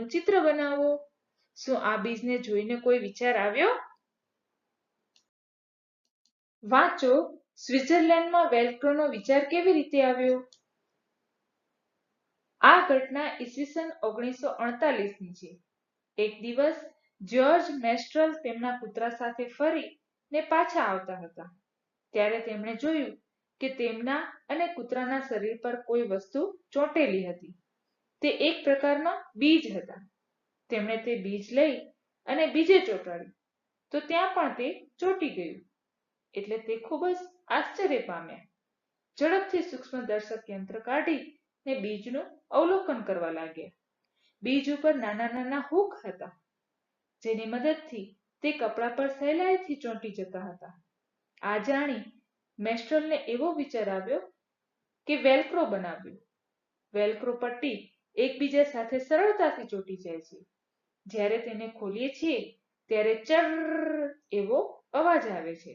બીજનું ચિત્ર બનાવો. શું આ બીજને જોઈને કોઈ વિચાર આવ્યો? વાંચો, સ્વિટ્ઝરલેન્ડમાં વેલ્ક્રોનો વિચાર કેવી રીતે આવ્યો? આ ઘટના ઈસવીસન 1948ની છે. એક દિવસ જ્યોર્જ મેસ્ટ્રલ તેમના કૂતરા સાથે ફરીને પાછા આવતા હતા. ત્યારે તેમણે જોયું કે તેમના અને કૂતરાના શરીર પર કોઈ વસ્તુ ચોંટેલી હતી. તે એક પ્રકારના બીજ હતા. તેમણે તે બીજ લઈ અને બીજે ચોંટાડ્યું તો ત્યાં પણ તે ચોંટી ગયું. એટલે તે ખૂબ જ આશ્ચર્ય પામ્યા. ઝડપથી સૂક્ષ્મદર્શક યંત્ર કાઢીને બીજનું અવલોકન કરવા લાગ્યા. બીજ ઉપર નાના નાના હૂક હતા, જેની મદદથી તે કપડા પર સહેલાઈથી ચોંટી જતા હતા. આ જાણી મેસ્ટ્રલને એવો વિચાર આવ્યો કે વેલ્ક્રો બનાવ્યું. વેલ્ક્રો પટ્ટી એકબીજા સાથે સરળતાથી ચોંટી જાય છે. જ્યારે તેને ખોલીએ છીએ ત્યારે ચર્ર એવો અવાજ આવે છે.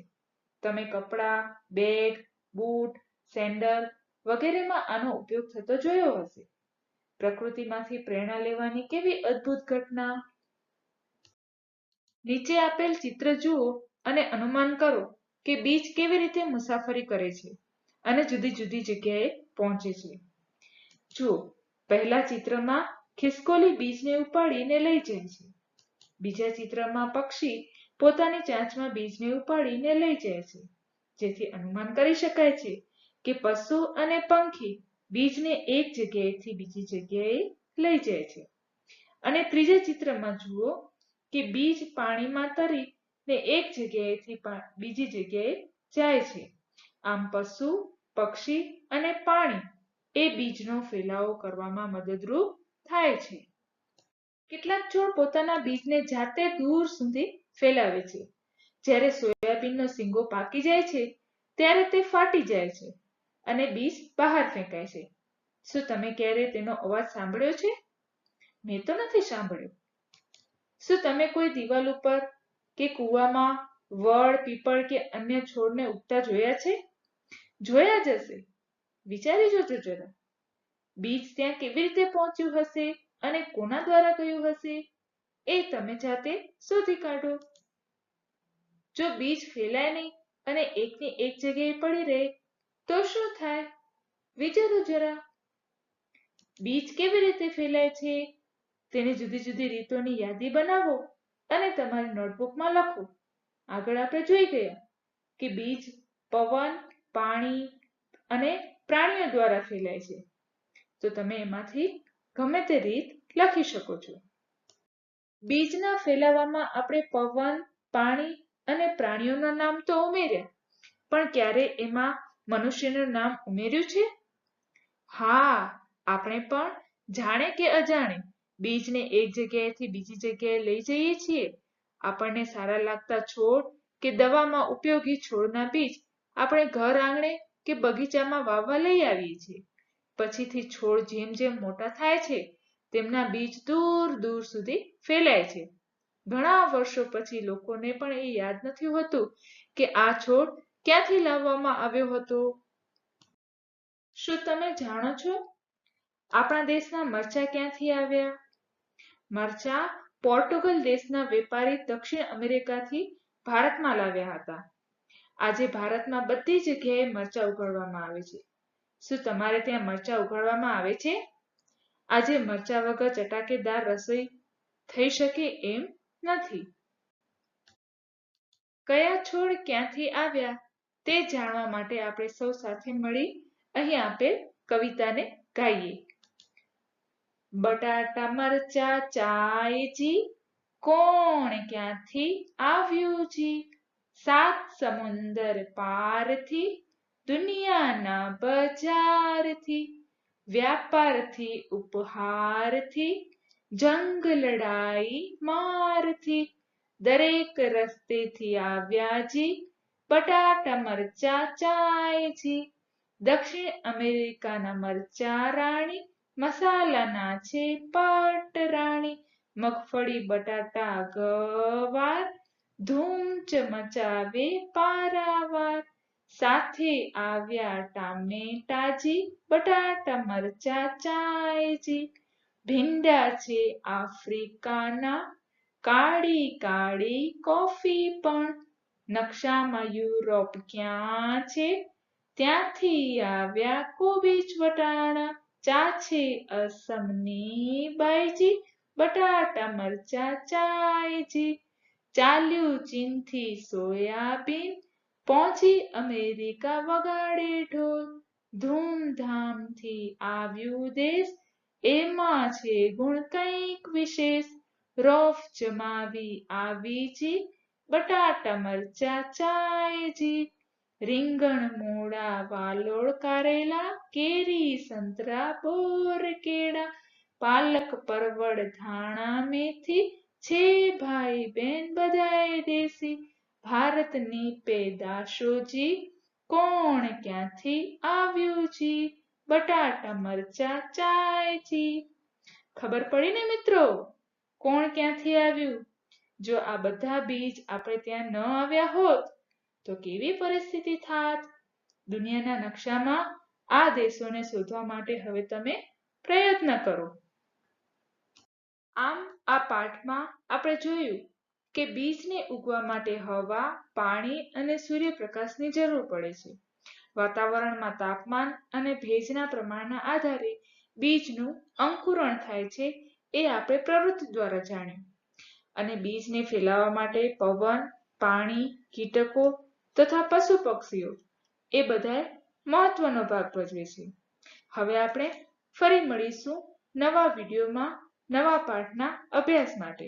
તમે કપડાં, બેગ, બૂટ, સેન્ડલ વગેરેમાં આનો ઉપયોગ થતો જોયો હશે. પ્રકૃતિમાંથી પ્રેરણા લેવાની કેવી અદ્ભુત ઘટના! નીચે આપેલ ચિત્ર જુઓ અને અનુમાન કરો કે બીજ કેવી રીતે મુસાફરી કરે છે અને જુદી જુદી જગ્યાએ પહોંચે છે. જુઓ, પહેલા ચિત્રમાં ખિસકોલી બીજને ઉપાડીને લઈ જાય છે. બીજા ચિત્રમાં પક્ષી પોતાની ચાંચમાં બીજને ઉપાડીને લઈ જાય છે, જેથી અનુમાન કરી શકાય છે કે પશુ અને પંખી બીજને એક જગ્યાએથી બીજી જગ્યાએ લઈ જાય છે. અને ત્રીજા ચિત્રમાં જુઓ કે બીજ પાણીમાં તરીને એક જગ્યાએથી બીજી જગ્યાએ જાય છે. આમ પશુ, પક્ષી અને પાણી એ બીજનો ફેલાવો કરવામાં મદદરૂપ થાય છે. કેટલાક છોડ પોતાના બીજને જાતે દૂર સુધી ફેલાવે છે. જ્યારે સોયાબીનનો શીંગો પાકી જાય છે ત્યારે તે ફાટી જાય છે અને બીજ બહાર ફેંકાય છે. શું તમે ક્યારેય તેનો અવાજ સાંભળ્યો છે? મેં તો નથી સાંભળ્યો. શું તમે કોઈ દિવાલ ઉપર કે કૂવામાં વડ, પીપળ કે અન્ય છોડને ઉગતા જોયા છે? જોયા જ હશે. વિચારી જોજો જરા. બીજ ત્યાં કેવી રીતે પહોંચ્યું હશે અને કોના દ્વારા ગયું હશે એ તમે જાતે શોધી કાઢો. જો બીજ ફેલાય નહીં અને એકની એક જગ્યાએ પડી રહે તો શું થાય? વિચારો જરા. બીજ કેવી રીતે ફેલાય છે તેની જુદી જુદી રીતોની યાદી બનાવો અને તમારી નોટબુકમાં લખો. આગળ આપણે જોઈ ગયા કે બીજ પવન, પાણી અને પ્રાણીઓ દ્વારા ફેલાય છે. તો તમે એમાંથી ગમે તે રીત લખી શકો છો. બીજના ફેલાવામાં આપણે પવન, પાણી અને પ્રાણીઓના નામ તો ઉમેર્યા, પણ ક્યારે એમાં મનુષ્યનું નામ ઉમેર્યું છે? હા, આપણે પણ જાણે કે અજાણે બીજને એક જગ્યાએથી બીજી જગ્યાએ લઈ જઈએ છીએ. આપણને સારા લાગતા છોડ કે દવામાં ઉપયોગી છોડના બીજ આપણે ઘર આંગણે કે બગીચામાં વાવવા લઈ આવીએ છીએ. પછીથી છોડ જેમ જેમ મોટા થાય છે તેમના બીજ દૂર દૂર સુધી ફેલાય છે. ઘણા વર્ષો પછી લોકોને પણ એ યાદ નથી હોતું કે આ છોડ ક્યાંથી લાવવામાં આવ્યો હતો. શું તમે જાણો છો આપણા દેશના મરચાં ક્યાંથી આવ્યા? મરચાં પોર્ટુગલ દેશના વેપારી દક્ષિણ અમેરિકાથી ભારતમાં લાવ્યા હતા. આજે ભારતમાં બધી જગ્યાએ મરચાં ઉગાડવામાં આવે છે. શું તમારે ત્યાં મરચાં ઉગાડવામાં આવે છે? આજે મરચાં વગર ચટાકેદાર રસોઈ થઈ શકે એમ નથી. કયા છોડ ક્યાંથી આવ્યા તે જાણવા માટે આપણે સૌ સાથે મળી અહીં આપેલ કવિતાને ગાઈએ. બટાટા મરચા ચાયજી, કોણ ક્યાંથી આવ્યું જી? સાત સમુંદર પારથી, દુનિયાના બજારથી, વ્યાપારથી ઉપહારથી, જંગ લડાઈ મારથી, દરેક રસ્તેથી આવ્યા જી, બટાટા મરચા ચાયજી. દક્ષિણ અમેરિકાના મરચા રાણી, મસાલાના છે પટરાણી, મગફળી બટાટા ગવાર, ધૂમ મચાવે પારાવાર, સાથે આવ્યા ટામેટાજી, બટાટા મરચા ચાયજી. ભીંડા છે આફ્રિકાના, કાળી કાળી કોફી પણ. નકશામાં યુરોપ ક્યાં છે? ત્યાંથી આવ્યા કોબીજ વટાણા. ચા છે અસમની બાઈજી, બટાટા મરચા ચાયજી. ચાલ્યું ચીનથી સોયાબીન, પહોંચી અમેરિકા વગાડે ઢોલ. ધૂમધામથી આવ્યું દેશ, એમાં છે ગુણ કંઈક વિશેષ. રોફ જમાવી આવી જી, બટાટા મરચા ચાયજી. રીંગણ મૂળા વાલોળ કારેલા, કેરી સંતરા બોર કેળા. પાલક પરવળ ધાણા મેથી, છે ભાઈ બેન બધાય દેશી. ભારતની પેદાશોજી, કોણ ક્યાંથી આવ્યું જી, બટાટા મરચા ચાયજી. ખબર પડી ને મિત્રો, કોણ ક્યાંથી આવ્યું? જો આ બધા બીજ આપણે ત્યાં ન આવ્યા હોત તો કેવી પરિસ્થિતિ થાત? દુનિયાના નકશામાં આ દેશોને શોધવા માટે હવે તમે પ્રયત્ન કરો. આમ આ પાઠમાં આપણે જોયું કે બીજને ઉગવા માટે હવા, પાણી અને સૂર્યપ્રકાશની જરૂર પડે છે. વાતાવરણમાં તાપમાન અને ભેજના પ્રમાણના આધારે બીજનું અંકુરણ થાય છે એ આપણે પ્રવૃત્તિ દ્વારા જાણ્યું. અને બીજને ફેલાવવા માટે પવન, પાણી, કીટકો તથા પશુ પક્ષીઓ એ બધાએ મહત્વનો ભાગ ભજવે છે. હવે આપણે ફરી મળીશું નવા વિડીયોમાં નવા પાઠના અભ્યાસ માટે.